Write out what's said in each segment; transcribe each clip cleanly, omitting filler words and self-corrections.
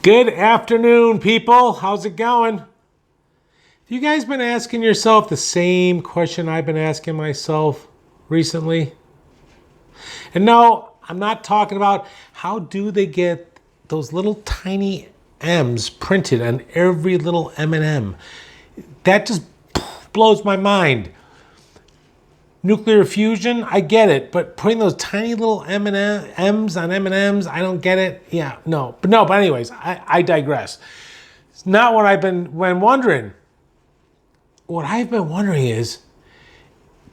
Good afternoon, people. How's it going? Have you guys been asking yourself the same question I've been asking myself recently? And no, I'm not talking about how do they get those little tiny M's printed on every little M&M. That just blows my mind. Nuclear fusion, I get it, but putting those tiny little M's on M&Ms, I don't get it. Yeah, no. But anyways, I digress. It's not what I've been wondering. What I've been wondering is,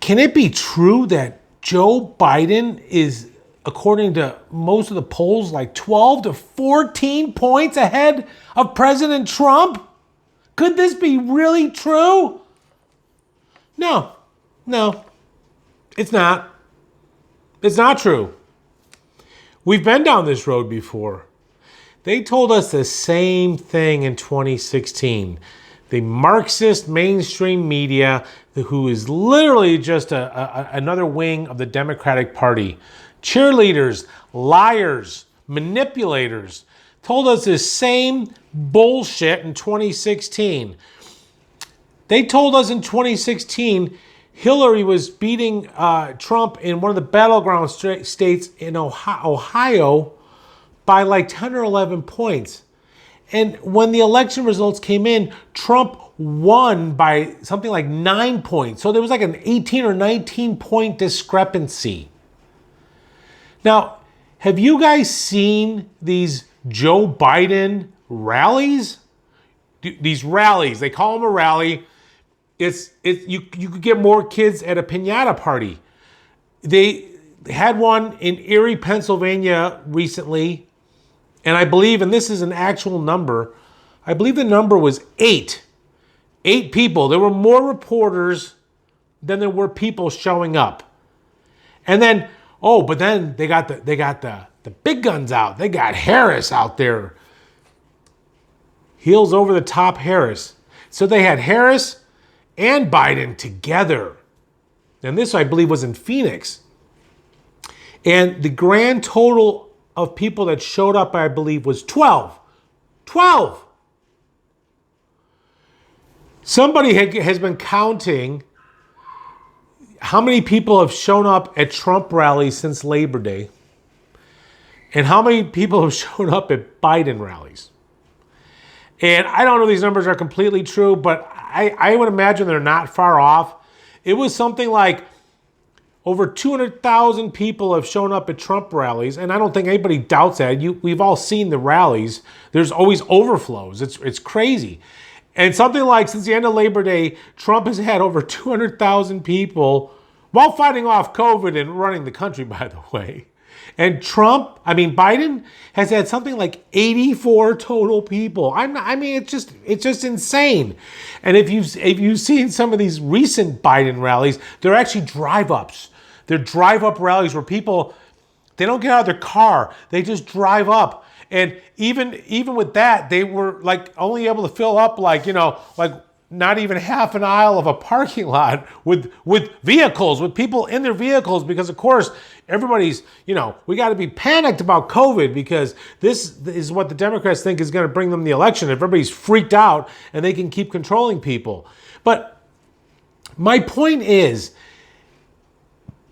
can it be true that Joe Biden is, according to most of the polls, like 12 to 14 points ahead of President Trump? Could this be really true? No. It's not. It's not true. We've been down this road before. They told us the same thing in 2016. The Marxist mainstream media, who is literally just another wing of the Democratic Party, cheerleaders, liars, manipulators, told us the same bullshit in 2016. They told us in 2016 Hillary was beating Trump in one of the battleground states in Ohio by like 10 or 11 points. And when the election results came in, Trump won by something like 9 points. So there was like an 18 or 19 point discrepancy. Now, have you guys seen these Joe Biden rallies? These rallies, they call them a rally. You could get more kids at a piñata party. They had one in Erie, Pennsylvania recently, and I believe, and this is an actual number, I believe the number was 8. 8 people. There were more reporters than there were people showing up. And then, but then they got the big guns out. They got Harris out there. Heels over the top Harris. So they had Harris and Biden together. And this, I believe, was in Phoenix. And the grand total of people that showed up, I believe, was 12. 12! Somebody has been counting how many people have shown up at Trump rallies since Labor Day and how many people have shown up at Biden rallies. And I don't know if these numbers are completely true, but I would imagine they're not far off. It was something like over 200,000 people have shown up at Trump rallies, and I don't think anybody doubts that. We've all seen the rallies. There's always overflows. It's crazy. And something like since the end of Labor Day, Trump has had over 200,000 people while fighting off COVID and running the country, by the way. And Biden has had something like 84 total people. It's just insane. And if you've seen some of these recent Biden rallies, they're actually drive-ups. They're drive-up rallies where people, they don't get out of their car. They just drive up. And even with that, they were like only able to fill up like not even half an aisle of a parking lot with vehicles, with people in their vehicles, because of course everybody's, we got to be panicked about COVID because this is what the Democrats think is going to bring them the election. Everybody's freaked out and they can keep controlling people. But my point is,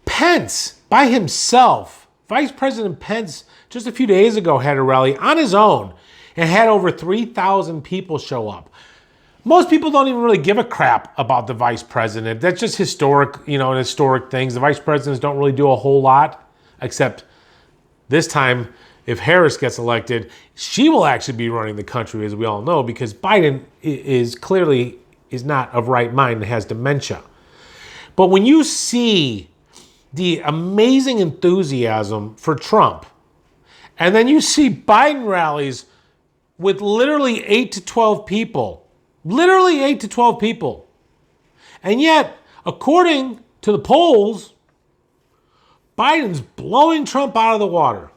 Pence by himself, Vice President Pence, just a few days ago had a rally on his own and had over 3,000 people show up. Most people don't even really give a crap about the vice president. That's just historic things. The vice presidents don't really do a whole lot, except this time, if Harris gets elected, she will actually be running the country, as we all know, because Biden is not of right mind and has dementia. But when you see the amazing enthusiasm for Trump, and then you see Biden rallies with literally 8 to 12 people, literally 8 to 12 people. And yet, according to the polls, Biden's blowing Trump out of the water.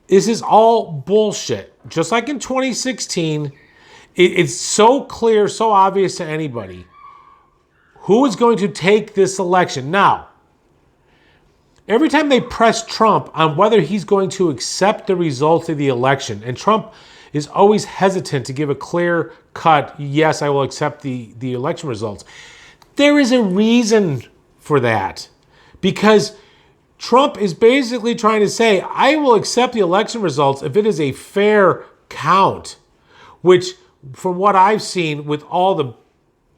This is all bullshit. Just like in 2016, it's so clear, so obvious to anybody who is going to take this election. Now, Every time they press Trump on whether he's going to accept the results of the election, and Trump is always hesitant to give a clear cut, yes, I will accept the election results. There is a reason for that. Because Trump is basically trying to say, I will accept the election results if it is a fair count, which from what I've seen with all the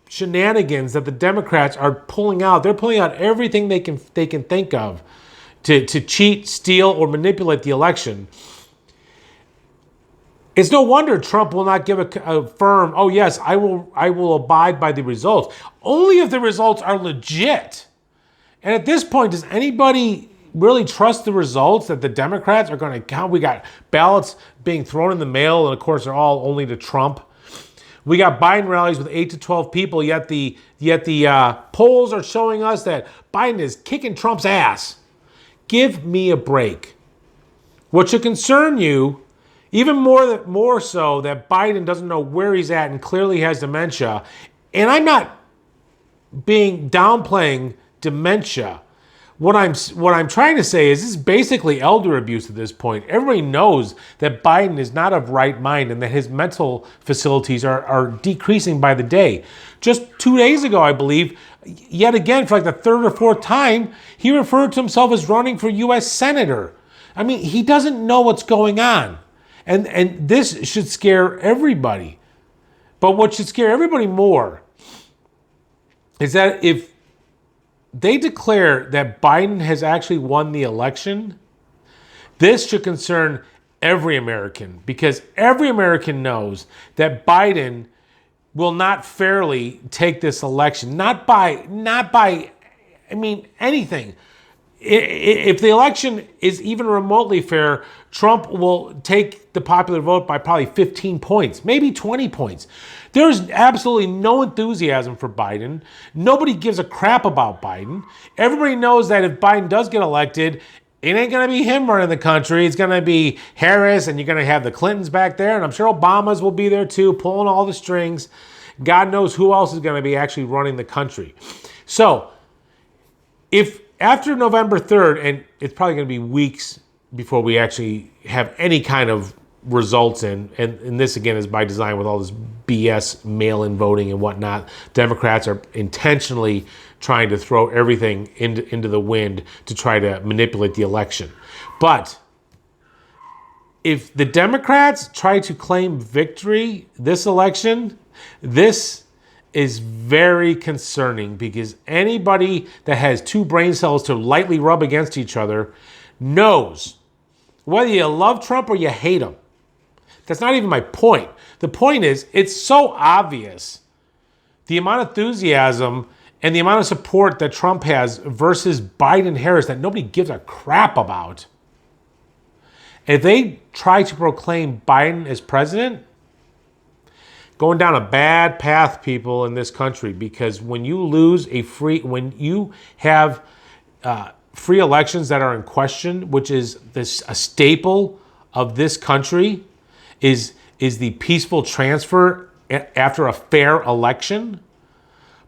shenanigans that the Democrats are pulling out, they're pulling out everything they can think of to cheat, steal, or manipulate the election. It's no wonder Trump will not give a firm, oh yes, I will abide by the results. Only if the results are legit. And at this point, does anybody really trust the results that the Democrats are going to count? We got ballots being thrown in the mail, and of course, they're all only to Trump. We got Biden rallies with 8 to 12 people, yet the polls are showing us that Biden is kicking Trump's ass. Give me a break. What should concern you, even more so, that Biden doesn't know where he's at and clearly has dementia. And I'm not downplaying dementia. What I'm trying to say is this is basically elder abuse at this point. Everybody knows that Biden is not of right mind and that his mental facilities are decreasing by the day. Just 2 days ago, I believe, yet again, for like the third or fourth time, he referred to himself as running for U.S. Senator. I mean, he doesn't know what's going on. And this should scare everybody. But what should scare everybody more is that if they declare that Biden has actually won the election, this should concern every American, because every American knows that Biden will not fairly take this election, not by anything. If the election is even remotely fair, Trump will take the popular vote by probably 15 points, maybe 20 points. There's absolutely no enthusiasm for Biden. Nobody gives a crap about Biden. Everybody knows that if Biden does get elected, it ain't going to be him running the country. It's going to be Harris, and you're going to have the Clintons back there, and I'm sure Obama's will be there too, pulling all the strings. God knows who else is going to be actually running the country. So, if after November 3rd, and it's probably going to be weeks before we actually have any kind of results in, and this again is by design with all this BS mail-in voting and whatnot. Democrats are intentionally trying to throw everything into the wind to try to manipulate the election. But if the Democrats try to claim victory this election, this is very concerning, because anybody that has two brain cells to lightly rub against each other knows whether you love Trump or you hate him. That's not even my point. The point is, it's so obvious the amount of enthusiasm and the amount of support that Trump has versus Biden and Harris that nobody gives a crap about. If they try to proclaim Biden as president, going down a bad path, people in this country, because when you lose when you have free elections that are in question, which is a staple of this country, is the peaceful transfer after a fair election.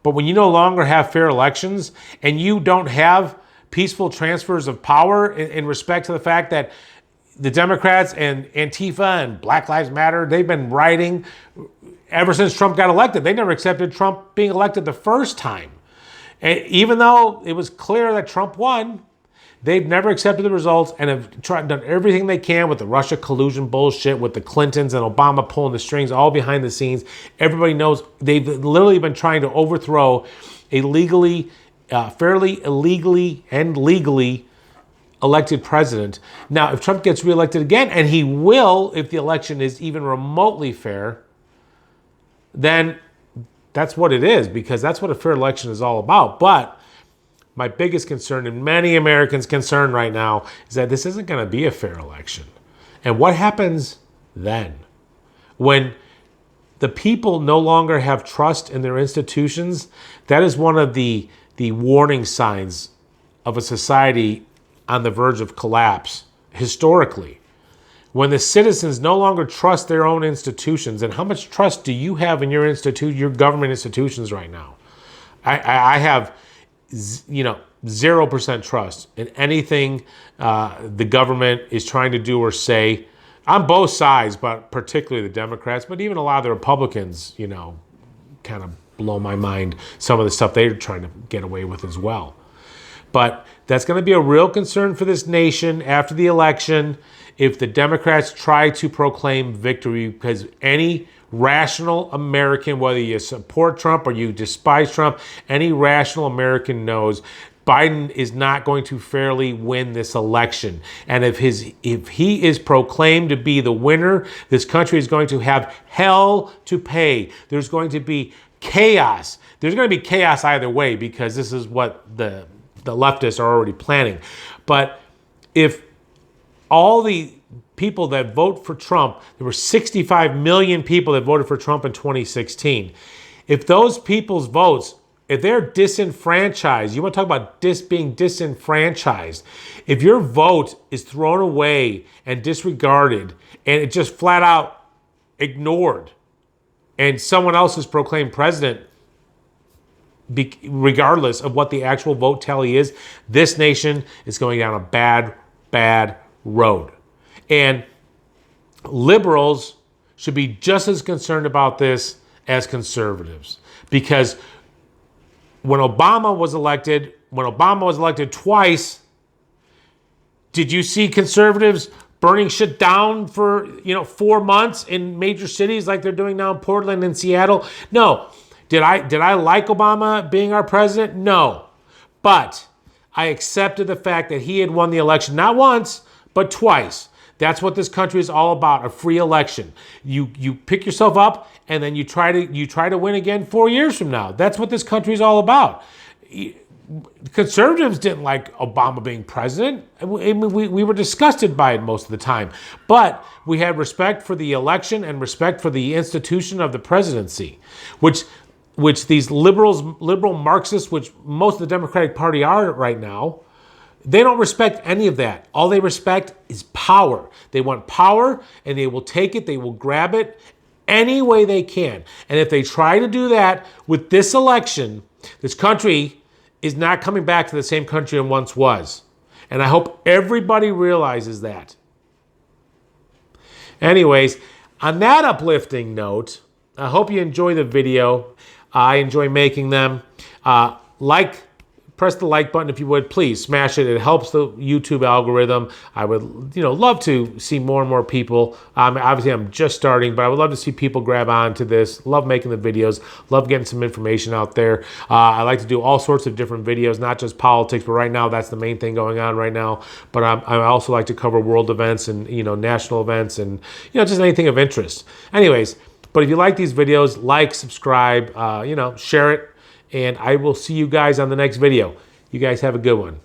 But when you no longer have fair elections and you don't have peaceful transfers of power in respect to the fact that the Democrats and Antifa and Black Lives Matter, they've been rioting ever since Trump got elected. They never accepted Trump being elected the first time. And even though it was clear that Trump won, they've never accepted the results and have done everything they can with the Russia collusion bullshit, with the Clintons and Obama pulling the strings all behind the scenes. Everybody knows they've literally been trying to overthrow a fairly illegally and legally elected president. Now, if Trump gets reelected again, and he will if the election is even remotely fair, then that's what it is, because that's what a fair election is all about. But my biggest concern, and many Americans' concern right now, is that this isn't going to be a fair election. And what happens then? When the people no longer have trust in their institutions, that is one of the warning signs of a society on the verge of collapse historically. When the citizens no longer trust their own institutions, and how much trust do you have in your government institutions right now? I have, 0% trust in anything the government is trying to do or say on both sides, but particularly the Democrats, but even a lot of the Republicans, you know, kind of blow my mind, some of the stuff they're trying to get away with as well. But that's going to be a real concern for this nation after the election if the Democrats try to proclaim victory, because any rational American, whether you support Trump or you despise Trump, any rational American knows Biden is not going to fairly win this election. And if he is proclaimed to be the winner, this country is going to have hell to pay. There's going to be chaos. There's going to be chaos either way, because this is what the leftists are already planning. But if all the people that vote for Trump, there were 65 million people that voted for Trump in 2016. If those people's votes, if they're disenfranchised, you want to talk about being disenfranchised. If your vote is thrown away and disregarded and it just flat out ignored, and someone else is proclaimed president, regardless of what the actual vote tally is, this nation is going down a bad, bad road. And liberals should be just as concerned about this as conservatives. Because when Obama was elected twice, did you see conservatives burning shit down for 4 months in major cities like they're doing now in Portland and Seattle? No. Did I like Obama being our president? No. But I accepted the fact that he had won the election, not once, but twice. That's what this country is all about, a free election. You pick yourself up and then you try to win again 4 years from now. That's what this country is all about. Conservatives didn't like Obama being president. We were disgusted by it most of the time. But we had respect for the election and respect for the institution of the presidency, which these liberal Marxists, which most of the Democratic Party are right now, they don't respect any of that. All they respect is power. They want power, and they will take it, they will grab it any way they can. And if they try to do that with this election, this country is not coming back to the same country it once was. And I hope everybody realizes that. Anyways, on that uplifting note, I hope you enjoy the video. I enjoy making them. Press the like button if you would. Please smash it. It helps the YouTube algorithm. I would, love to see more and more people. Obviously, I'm just starting, but I would love to see people grab on to this. Love making the videos. Love getting some information out there. I like to do all sorts of different videos, not just politics, but right now that's the main thing going on right now. But I also like to cover world events and national events and just anything of interest. Anyways, but if you like these videos, like, subscribe, share it. And I will see you guys on the next video. You guys have a good one.